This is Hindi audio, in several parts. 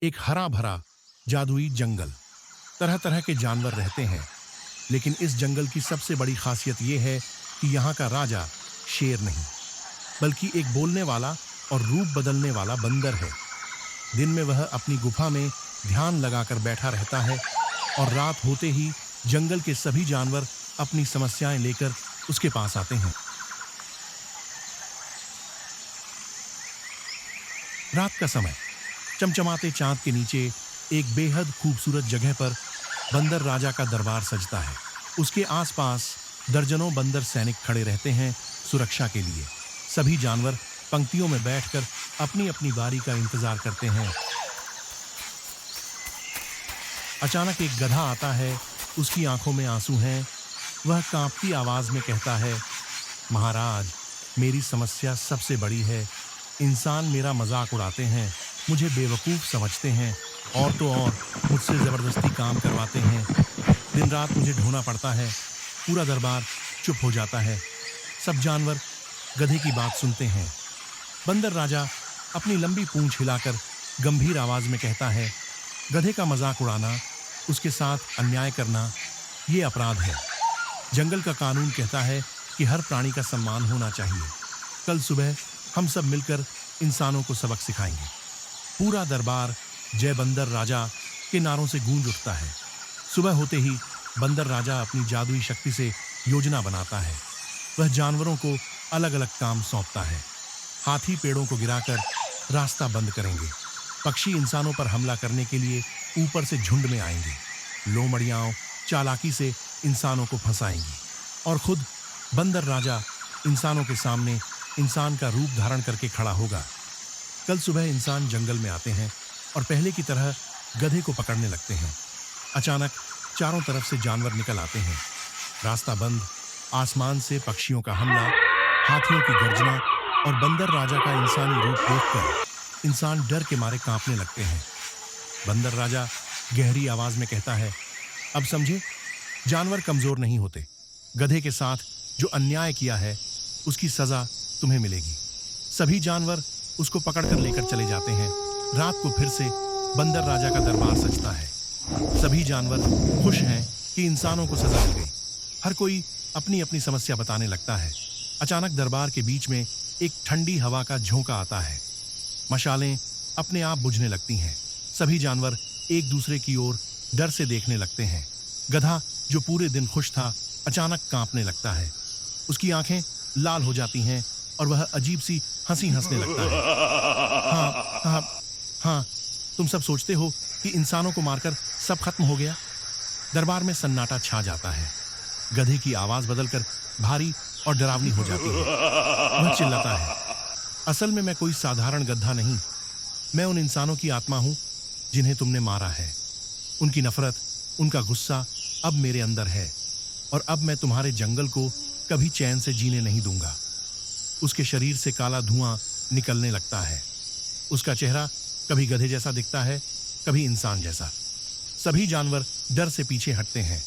एक हरा भरा जादुई जंगल। तरह तरह के जानवर रहते हैं, लेकिन इस जंगल की सबसे बड़ी खासियत यह है कि यहाँ का राजा शेर नहीं, बल्कि एक बोलने वाला और रूप बदलने वाला बंदर है। दिन में वह अपनी गुफा में ध्यान लगाकर बैठा रहता है और रात होते ही जंगल के सभी जानवर अपनी समस्याएं लेकर उसके पास आते हैं। रात का समय, चमचमाते चांद के नीचे एक बेहद खूबसूरत जगह पर बंदर राजा का दरबार सजता है। उसके आसपास दर्जनों बंदर सैनिक खड़े रहते हैं सुरक्षा के लिए। सभी जानवर पंक्तियों में बैठकर अपनी अपनी बारी का इंतजार करते हैं। अचानक एक गधा आता है, उसकी आंखों में आंसू हैं। वह कांपती आवाज में कहता है, महाराज, मेरी समस्या सबसे बड़ी है। इंसान मेरा मजाक उड़ाते हैं, मुझे बेवकूफ समझते हैं और तो और मुझसे जबरदस्ती काम करवाते हैं। दिन रात मुझे ढोना पड़ता है। पूरा दरबार चुप हो जाता है। सब जानवर गधे की बात सुनते हैं। बंदर राजा अपनी लंबी पूंछ हिलाकर गंभीर आवाज में कहता है, गधे का मजाक उड़ाना, उसके साथ अन्याय करना, ये अपराध है। जंगल का कानून कहता है कि हर प्राणी का सम्मान होना चाहिए। कल सुबह हम सब मिलकर इंसानों को सबक सिखाएंगे। पूरा दरबार जय बंदर राजा के नारों से गूंज उठता है। सुबह होते ही बंदर राजा अपनी जादुई शक्ति से योजना बनाता है। वह जानवरों को अलग अलग काम सौंपता है। हाथी पेड़ों को गिराकर रास्ता बंद करेंगे। पक्षी इंसानों पर हमला करने के लिए ऊपर से झुंड में आएंगे। लोमड़ियाओं चालाकी से इंसानों को फंसाएंगी और खुद बंदर राजा इंसानों के सामने इंसान का रूप धारण करके खड़ा होगा। कल सुबह इंसान जंगल में आते हैं और पहले की तरह गधे को पकड़ने लगते हैं। अचानक चारों तरफ से जानवर निकल आते हैं। रास्ता बंद, आसमान से पक्षियों का हमला, हाथियों की गर्जना और बंदर राजा का इंसानी रूप देखकर इंसान डर के मारे कांपने लगते हैं। बंदर राजा गहरी आवाज में कहता है, अब समझे, जानवर कमजोर नहीं होते। गधे के साथ जो अन्याय किया है उसकी सजा तुम्हें मिलेगी। सभी जानवर उसको पकड़कर लेकर चले जाते हैं। रात को फिर से बंदर राजा का दरबार सजता है। सभी जानवर खुश हैं कि इंसानों को सजा मिल गई। हर कोई अपनी अपनी समस्या बताने लगता है। अचानक दरबार के बीच में एक ठंडी हवा का झोंका आता है। मशालें अपने आप बुझने लगती हैं। सभी जानवर एक दूसरे की ओर डर से देखने लगते हैं। गधा जो पूरे दिन खुश था, अचानक कांपने लगता है। उसकी आंखें लाल हो जाती हैं और वह अजीब सी हंसी हंसने लगता है। हाँ हाँ हाँ, तुम सब सोचते हो कि इंसानों को मारकर सब खत्म हो गया। दरबार में सन्नाटा छा जाता है। गधे की आवाज बदलकर भारी और डरावनी हो जाती है। वह चिल्लाता है, असल में मैं कोई साधारण गधा नहीं, मैं उन इंसानों की आत्मा हूं जिन्हें तुमने मारा है। उनकी नफरत, उनका गुस्सा अब मेरे अंदर है और अब मैं तुम्हारे जंगल को कभी चैन से जीने नहीं दूंगा। उसके शरीर से काला धुआं निकलने लगता है। उसका चेहरा कभी गधे जैसा दिखता है, कभी इंसान जैसा। सभी जानवर डर से पीछे हटते हैं।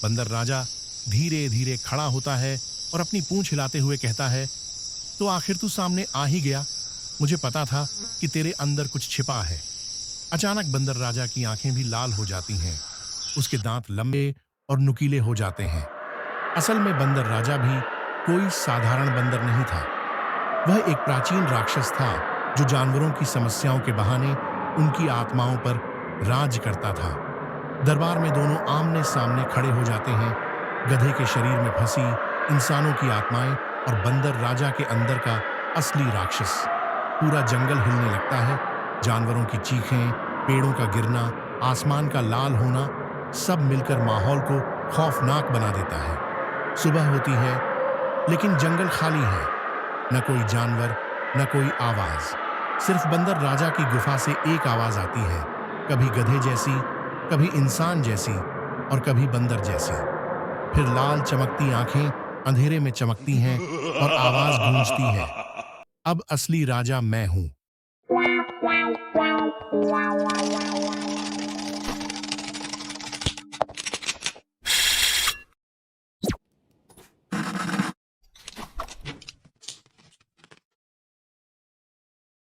बंदर राजा धीरे धीरे खड़ा होता है और अपनी पूंछ हिलाते हुए कहता है, तो आखिर तू सामने आ ही गया। मुझे पता था कि तेरे अंदर कुछ छिपा है। अचानक बंदर राजा की आंखें भी लाल हो जाती हैं। उसके दांत लंबे और नुकीले हो जाते हैं। असल में बंदर राजा भी कोई साधारण बंदर नहीं था। वह एक प्राचीन राक्षस था जो जानवरों की समस्याओं के बहाने उनकी आत्माओं पर राज करता था। दरबार में दोनों आमने सामने खड़े हो जाते हैं। गधे के शरीर में फंसी इंसानों की आत्माएं और बंदर राजा के अंदर का असली राक्षस। पूरा जंगल हिलने लगता है। जानवरों की चीखें, पेड़ों का गिरना, आसमान का लाल होना, सब मिलकर माहौल को खौफनाक बना देता है। सुबह होती है, लेकिन जंगल खाली है। न कोई जानवर, न कोई आवाज। सिर्फ बंदर राजा की गुफा से एक आवाज आती है, कभी गधे जैसी, कभी इंसान जैसी और कभी बंदर जैसी। फिर लाल चमकती आंखें अंधेरे में चमकती हैं और आवाज गूंजती है, अब असली राजा मैं हूं।